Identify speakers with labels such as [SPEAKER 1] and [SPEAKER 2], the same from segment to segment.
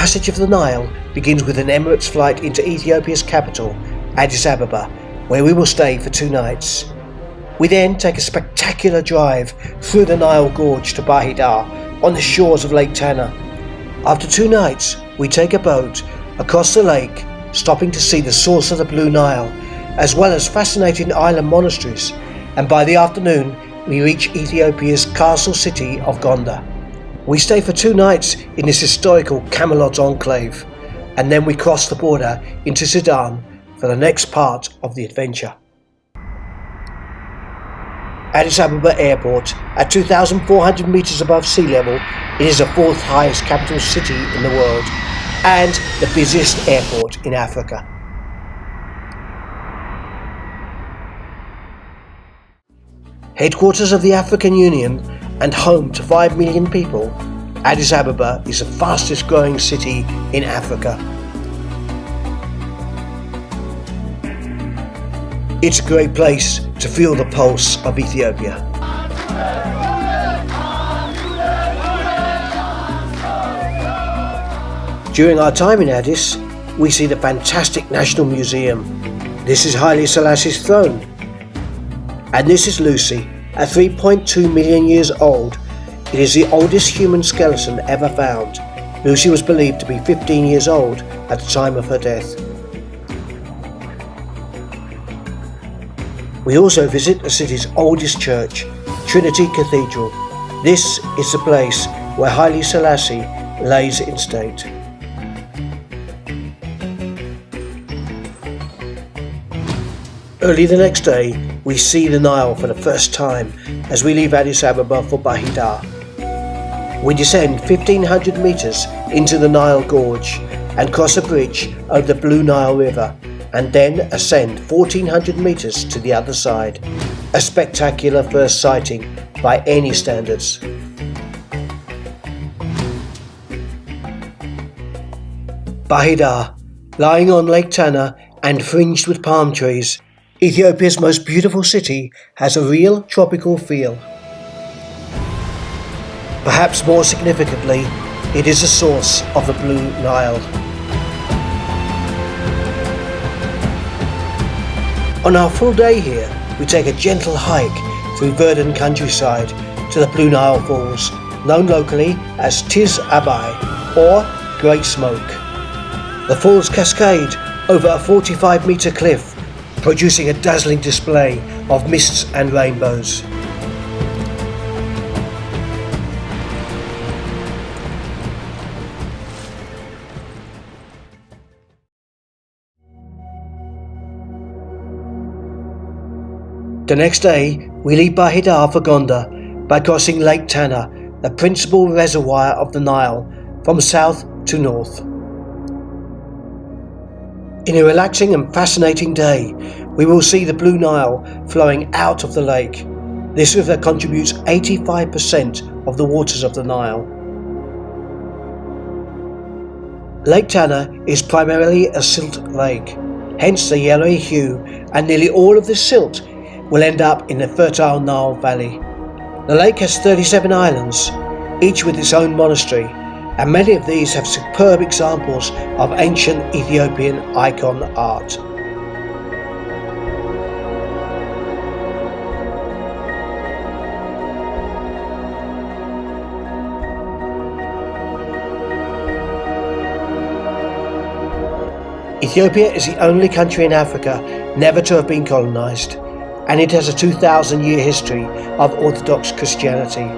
[SPEAKER 1] passage of the Nile begins with an Emirates flight into Ethiopia's capital, Addis Ababa, where we will stay for 2 nights. We then take a spectacular drive through the Nile Gorge to Bahir Dar on the shores of Lake Tana. After 2 nights, we take a boat across the lake, stopping to see the source of the Blue Nile, as well as fascinating island monasteries, and by the afternoon we reach Ethiopia's castle city of Gondar. We stay for 2 nights in this historical Camelot enclave, and then we cross the border into Sudan for the next part of the adventure. Addis Ababa Airport, at 2,400 meters above sea level, it is the 4th highest capital city in the world and the busiest airport in Africa. Headquarters of the African Union and home to 5 million people, Addis Ababa is the fastest growing city in Africa. It's a great place to feel the pulse of Ethiopia. During our time in Addis, we see the fantastic National Museum. This is Haile Selassie's throne. And this is Lucy, at 3.2 million years old. It is the oldest human skeleton ever found. Lucy was believed to be 15 years old at the time of her death. We also visit the city's oldest church, Trinity Cathedral. This is the place where Haile Selassie lays in state. Early the next day, we see the Nile for the first time as we leave Addis Ababa for Bahir Dar. We descend 1,500 meters into the Nile Gorge and cross a bridge over the Blue Nile River, and then ascend 1,400 meters to the other side. A spectacular first sighting by any standards. Bahir Dar, lying on Lake Tana and fringed with palm trees, Ethiopia's most beautiful city, has a real tropical feel. Perhaps more significantly, it is the source of the Blue Nile. On our full day here, we take a gentle hike through verdant countryside to the Blue Nile Falls, known locally as Tis Abai or Great Smoke. The falls cascade over a 45-meter cliff, producing a dazzling display of mists and rainbows. The next day, we leave Bahir Dar for Gondar by crossing Lake Tana, the principal reservoir of the Nile, from south to north. In a relaxing and fascinating day, we will see the Blue Nile flowing out of the lake. This river contributes 85% of the waters of the Nile. Lake Tana is primarily a silt lake, hence the yellowy hue, and nearly all of this silt will end up in the fertile Nile Valley. The lake has 37 islands, each with its own monastery, and many of these have superb examples of ancient Ethiopian icon art. Ethiopia is the only country in Africa never to have been colonized, and it has a 2,000-year history of Orthodox Christianity.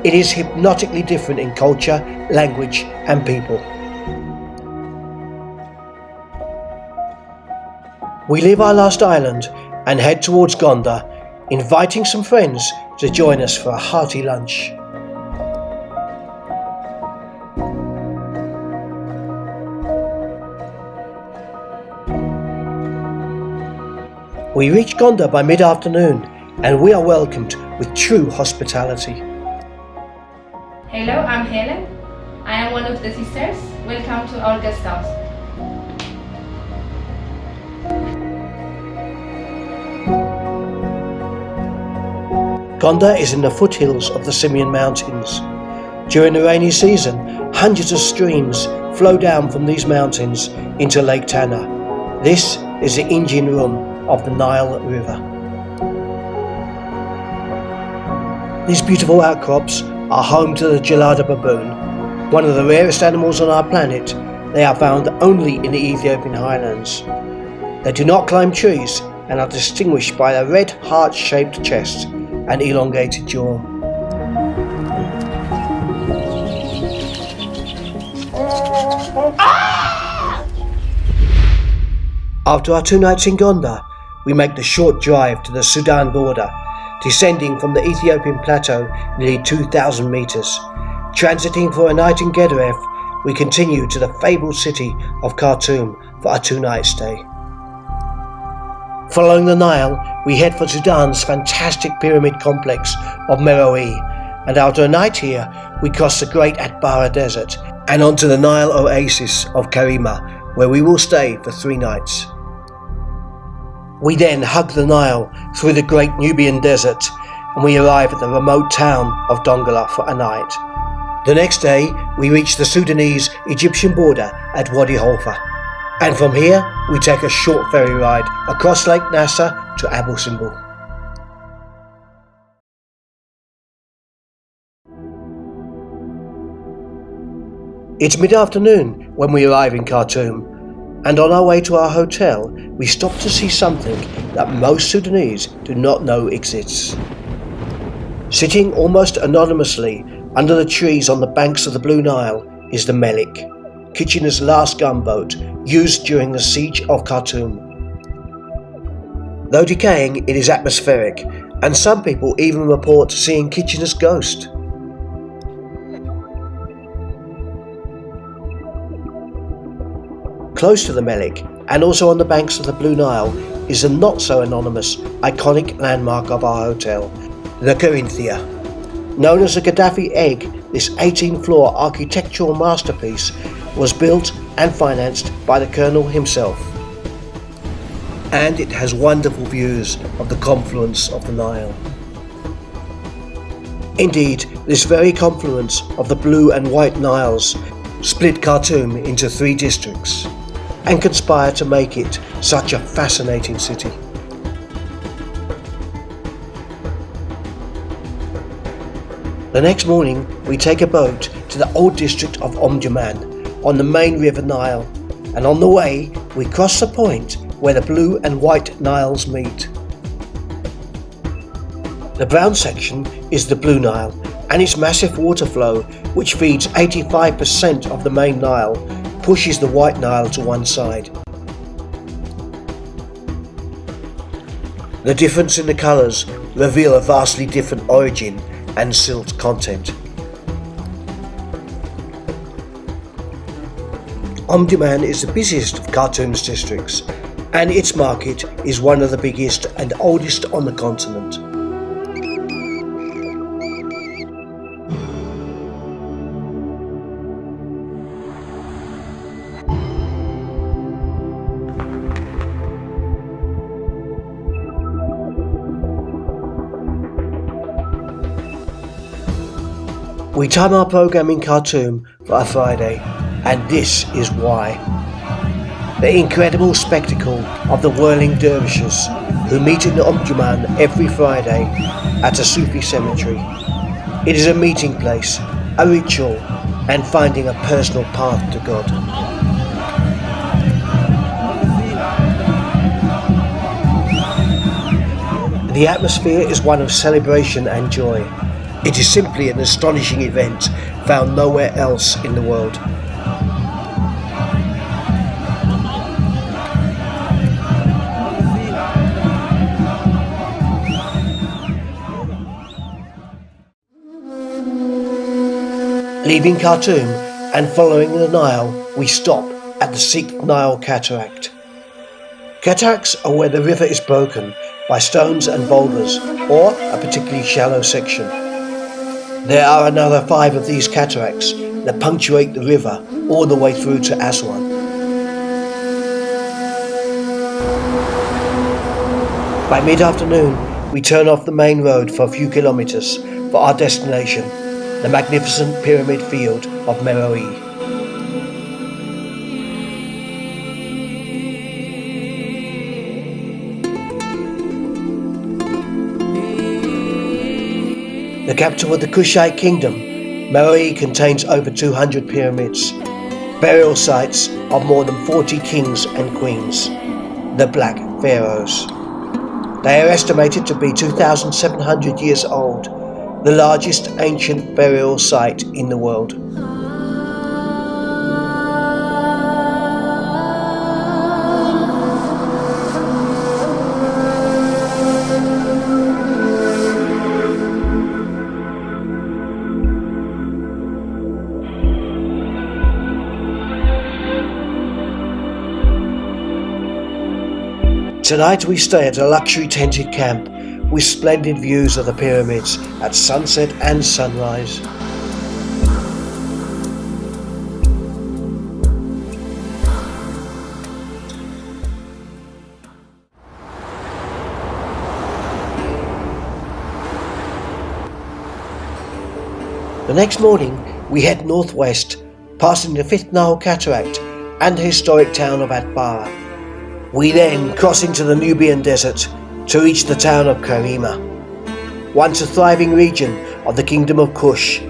[SPEAKER 1] It is hypnotically different in culture, language, and people. We leave our last island and head towards Gondar, inviting some friends to join us for a hearty lunch. We reach Gondar by mid-afternoon, and we are welcomed with true hospitality.
[SPEAKER 2] Hello, I'm Helen. I am one of the sisters. Welcome to our guest house.
[SPEAKER 1] Gondar is in the foothills of the Simien Mountains. During the rainy season, hundreds of streams flow down from these mountains into Lake Tana. This is the engine room of the Nile River. These beautiful outcrops are home to the gelada baboon, one of the rarest animals on our planet. They are found only in the Ethiopian highlands. They do not climb trees and are distinguished by a red heart-shaped chest and elongated jaw. After our 2 nights in Gondar, we make the short drive to the Sudan border, descending from the Ethiopian plateau nearly 2,000 meters. Transiting for a night in Gedaref, we continue to the fabled city of Khartoum for our 2-night stay. Following the Nile, we head for Sudan's fantastic pyramid complex of Meroe, and after a night here, we cross the Great Bahir Desert and onto the Nile oasis of Karima, where we will stay for 3 nights. We then hug the Nile through the Great Nubian Desert, and we arrive at the remote town of Dongola for a night. The next day, we reach the Sudanese-Egyptian border at Wadi Halfa, and from here we take a short ferry ride across Lake Nasser to Abu Simbel. It's mid-afternoon when we arrive in Khartoum, and on our way to our hotel, we stop to see something that most Sudanese do not know exists. Sitting almost anonymously under the trees on the banks of the Blue Nile is the Melik, Kitchener's last gunboat used during the siege of Khartoum. Though decaying, it is atmospheric, and some people even report seeing Kitchener's ghost. Close to the Melik, and also on the banks of the Blue Nile, is the not-so-anonymous, iconic landmark of our hotel, the Corinthia. Known as the Gaddafi Egg, this 18-floor architectural masterpiece was built and financed by the Colonel himself. And it has wonderful views of the confluence of the Nile. Indeed, this very confluence of the Blue and White Niles split Khartoum into 3 districts, and conspire to make it such a fascinating city. The next morning, we take a boat to the old district of Omdurman on the main river Nile, and on the way, we cross the point where the Blue and White Niles meet. The brown section is the Blue Nile, and its massive water flow, which feeds 85% of the main Nile, pushes the White Nile to one side. The difference in the colours reveal a vastly different origin and silt content. Omdurman is the busiest of Khartoum's districts, and its market is one of the biggest and oldest on the continent. We time our program in Khartoum for a Friday, and this is why. The incredible spectacle of the whirling dervishes who meet in Omdurman every Friday at a Sufi cemetery. It is a meeting place, a ritual, and finding a personal path to God. The atmosphere is one of celebration and joy. It is simply an astonishing event found nowhere else in the world. Leaving Khartoum and following the Nile, we stop at the 6th Nile Cataract. Cataracts are where the river is broken by stones and boulders, or a particularly shallow section. There are another 5 of these cataracts that punctuate the river all the way through to Aswan. By mid-afternoon, we turn off the main road for a few kilometers for our destination, the magnificent pyramid field of Meroe. The capital of the Kushite kingdom, Meroe contains over 200 pyramids, burial sites of more than 40 kings and queens, the Black Pharaohs. They are estimated to be 2,700 years old, the largest ancient burial site in the world. Tonight we stay at a luxury tented camp with splendid views of the pyramids at sunset and sunrise. The next morning we head northwest, passing the 5th Nile Cataract and the historic town of Atbara. We then cross into the Nubian Desert to reach the town of Karima. Once a thriving region of the Kingdom of Kush,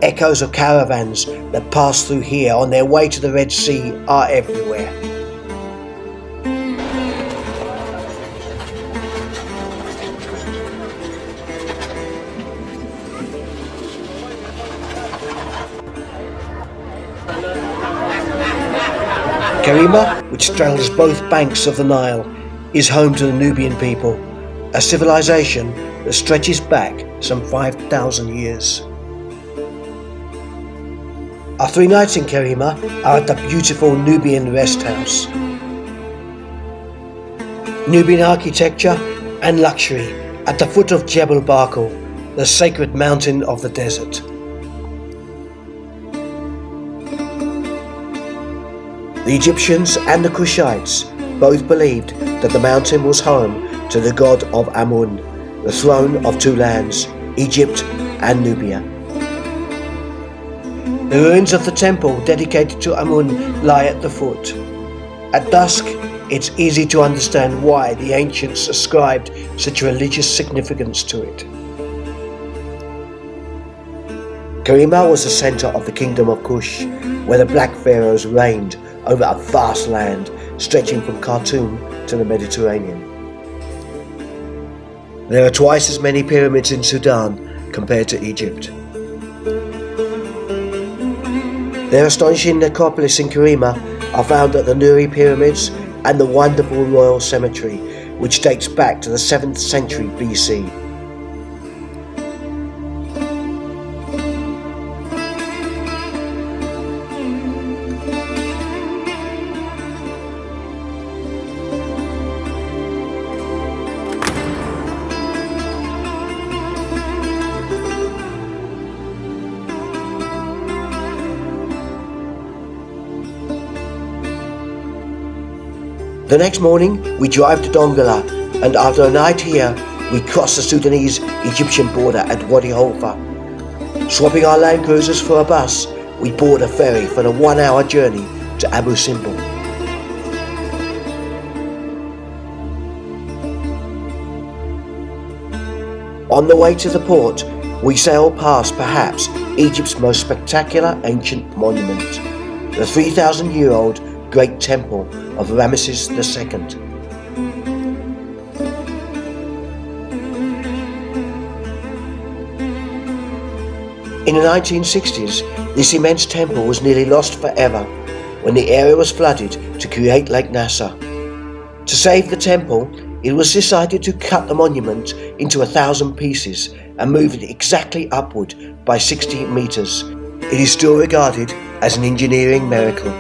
[SPEAKER 1] echoes of caravans that pass through here on their way to the Red Sea are everywhere. Karima, which straddles both banks of the Nile, is home to the Nubian people, a civilization that stretches back some 5,000 years. Our 3 nights in Karima are at the beautiful Nubian rest house. Nubian architecture and luxury at the foot of Jebel Barkal, the sacred mountain of the desert. The Egyptians and the Kushites both believed that the mountain was home to the god of Amun, the throne of 2 lands, Egypt and Nubia. The ruins of the temple dedicated to Amun lie at the foot. At dusk, it's easy to understand why the ancients ascribed such religious significance to it. Karima was the centre of the kingdom of Kush, where the Black Pharaohs reigned over a vast land stretching from Khartoum to the Mediterranean. There are twice as many pyramids in Sudan compared to Egypt. Their astonishing necropolis in Karima are found at the Nuri pyramids and the wonderful royal cemetery, which dates back to the 7th century BC. The next morning, we drive to Dongola, and after a night here, we cross the Sudanese-Egyptian border at Wadi Halfa. Swapping our Land Cruisers for a bus, we board a ferry for the 1-hour journey to Abu Simbel. On the way to the port, we sail past perhaps Egypt's most spectacular ancient monument, the 3,000-year-old Great Temple of Ramesses II. In the 1960s, this immense temple was nearly lost forever when the area was flooded to create Lake Nasser. To save the temple, it was decided to cut the monument into 1,000 pieces and move it exactly upward by 60 meters. It is still regarded as an engineering miracle.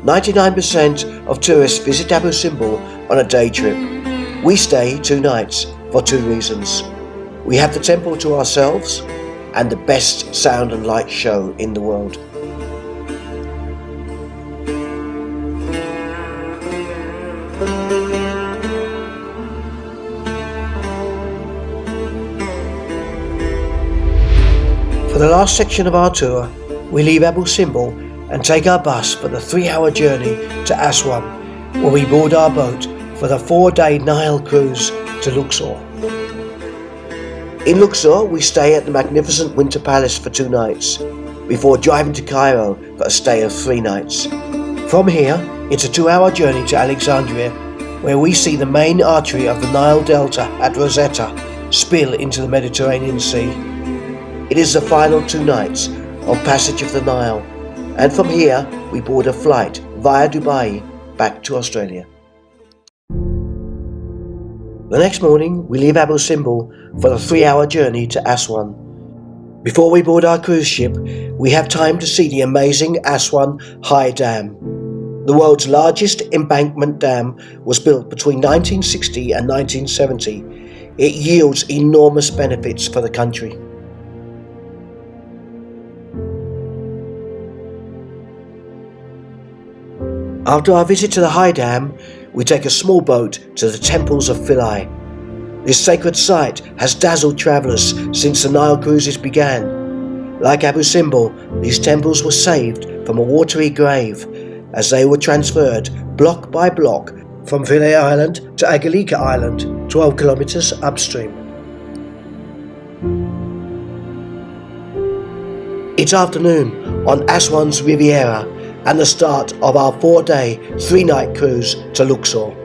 [SPEAKER 1] "99% of tourists visit Abu Simbel on a day trip. We stay 2 nights for 2 reasons. We have the temple to ourselves and the best sound and light show in the world." the last section of our tour, we leave Abu Simbel and take our bus for the 3-hour journey to Aswan, where we board our boat for the 4-day Nile Cruise to Luxor. In Luxor, we stay at the magnificent Winter Palace for 2 nights, before driving to Cairo for a stay of 3 nights. From here, it's a 2-hour journey to Alexandria, where we see the main artery of the Nile Delta at Rosetta spill into the Mediterranean Sea. It is the final 2 nights of passage of the Nile, and from here we board a flight via Dubai back to Australia. The next morning we leave Abu Simbel for the 3-hour journey to Aswan. Before we board our cruise ship, we have time to see the amazing Aswan High Dam. The world's largest embankment dam was built between 1960 and 1970. It yields enormous benefits for the country. After our visit to the High Dam, we take a small boat to the temples of Philae. This sacred site has dazzled travellers since the Nile Cruises began. Like Abu Simbel, these temples were saved from a watery grave as they were transferred block by block from Philae Island to Agalika Island, 12 kilometres upstream. It's afternoon on Aswan's Riviera and the start of our 4-day, 3-night cruise to Luxor.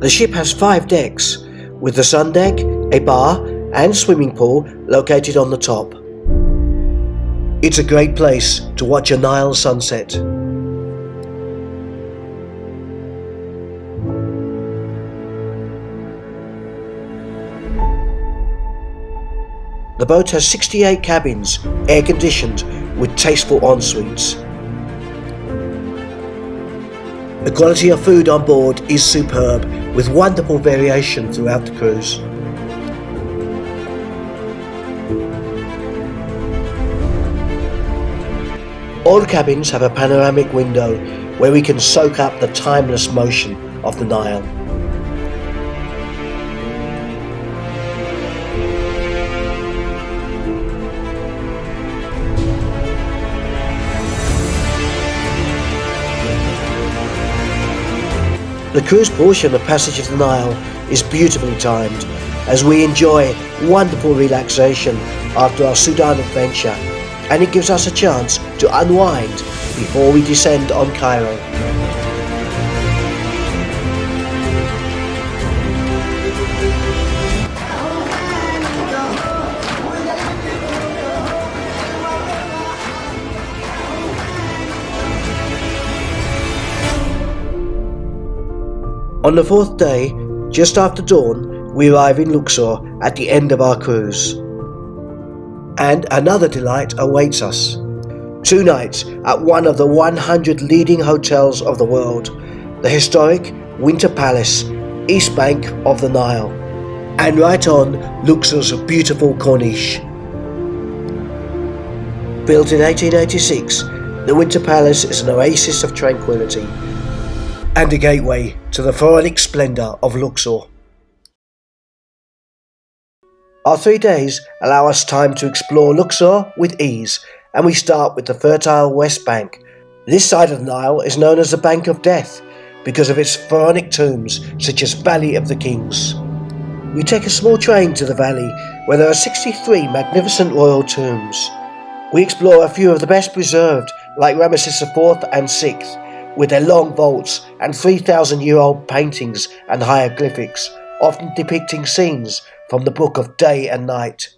[SPEAKER 1] The ship has 5 decks, with the sun deck, a bar and swimming pool located on the top. It's a great place to watch a Nile sunset. The boat has 68 cabins, air-conditioned, with tasteful en-suites. The quality of food on board is superb, with wonderful variation throughout the cruise. All cabins have a panoramic window where we can soak up the timeless motion of the Nile. The cruise portion of Passage of the Nile is beautifully timed as we enjoy wonderful relaxation after our Sudan adventure, and it gives us a chance to unwind before we descend on Cairo. On the 4th day, just after dawn, we arrive in Luxor at the end of our cruise. And another delight awaits us. 2 nights at one of the 100 leading hotels of the world, the historic Winter Palace, East Bank of the Nile, and right on Luxor's beautiful Corniche. Built in 1886, the Winter Palace is an oasis of tranquility and a gateway to the pharaonic splendour of Luxor. Our 3 days allow us time to explore Luxor with ease, and we start with the fertile West Bank. This side of the Nile is known as the Bank of Death because of its pharaonic tombs such as Valley of the Kings. We take a small train to the valley where there are 63 magnificent royal tombs. We explore a few of the best preserved, like Ramesses IV and VI, with their long vaults and 3,000-year-old paintings and hieroglyphics, often depicting scenes from the Book of Day and Night.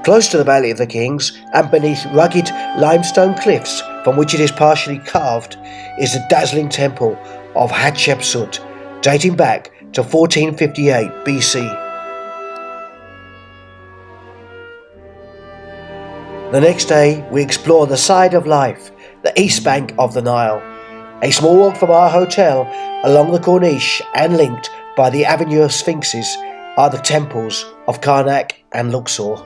[SPEAKER 1] Close to the Valley of the Kings, and beneath rugged limestone cliffs from which it is partially carved, is the dazzling temple of Hatshepsut, dating back to 1458 BC. The next day, we explore the side of life, the east bank of the Nile, a small walk from our hotel along the Corniche and linked by the Avenue of Sphinxes are the temples of Karnak and Luxor.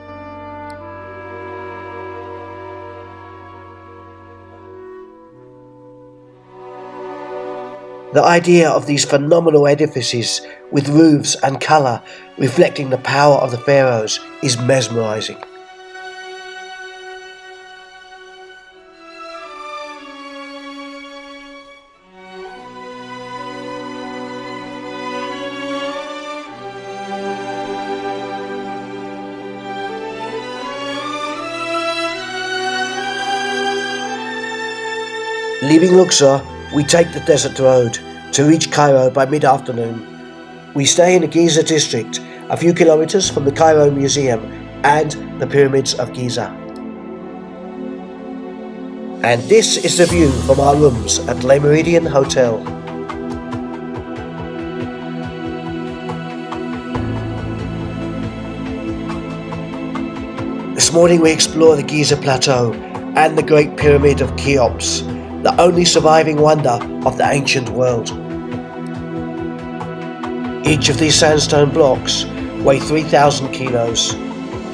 [SPEAKER 1] The idea of these phenomenal edifices with roofs and colour reflecting the power of the pharaohs is mesmerising. Leaving Luxor, we take the desert road to reach Cairo by mid-afternoon. We stay in the Giza district, a few kilometers from the Cairo Museum and the Pyramids of Giza. And this is the view from our rooms at Le Méridien Hotel. This morning we explore the Giza Plateau and the Great Pyramid of Cheops, the only surviving wonder of the ancient world. Each of these sandstone blocks weigh 3,000 kilos.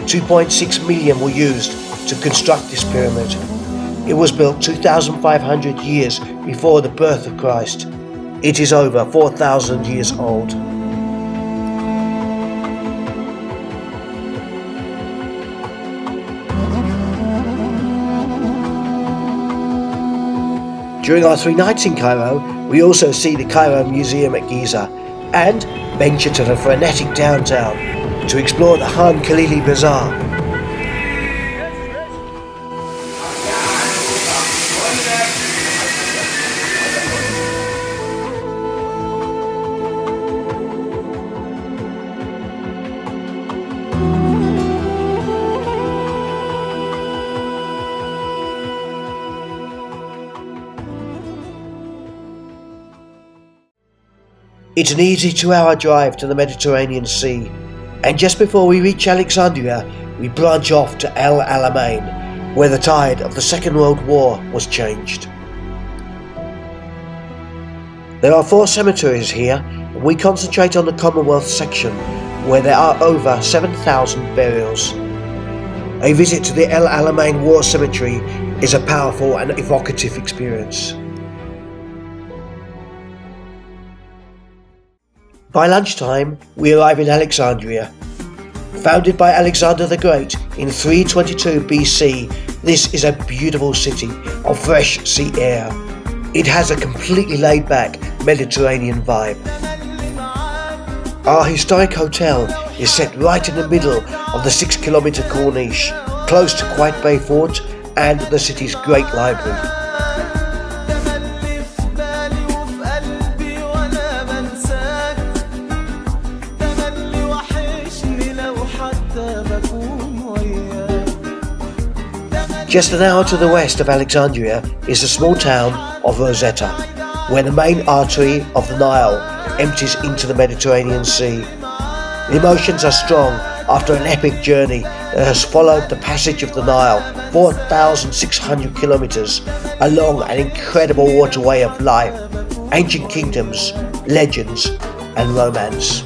[SPEAKER 1] 2.6 million were used to construct this pyramid. It was built 2,500 years before the birth of Christ. It is over 4,000 years old. During our 3 nights in Cairo, we also see the Cairo Museum at Giza and venture to the frenetic downtown to explore the Han Khalili Bazaar. It's an easy 2-hour drive to the Mediterranean Sea, and just before we reach Alexandria, we branch off to El Alamein, where the tide of the Second World War was changed. There are 4 cemeteries here, and we concentrate on the Commonwealth section, where there are over 7,000 burials. A visit to the El Alamein War Cemetery is a powerful and evocative experience. By lunchtime, we arrive in Alexandria. Founded by Alexander the Great in 322 BC, this is a beautiful city of fresh sea air. It has a completely laid-back Mediterranean vibe. Our historic hotel is set right in the middle of the 6-kilometre Corniche, close to White Fort and the city's great library. Just an hour to the west of Alexandria is the small town of Rosetta, where the main artery of the Nile empties into the Mediterranean Sea. The emotions are strong after an epic journey that has followed the passage of the Nile 4,600 kilometers along an incredible waterway of life, ancient kingdoms, legends, and romance.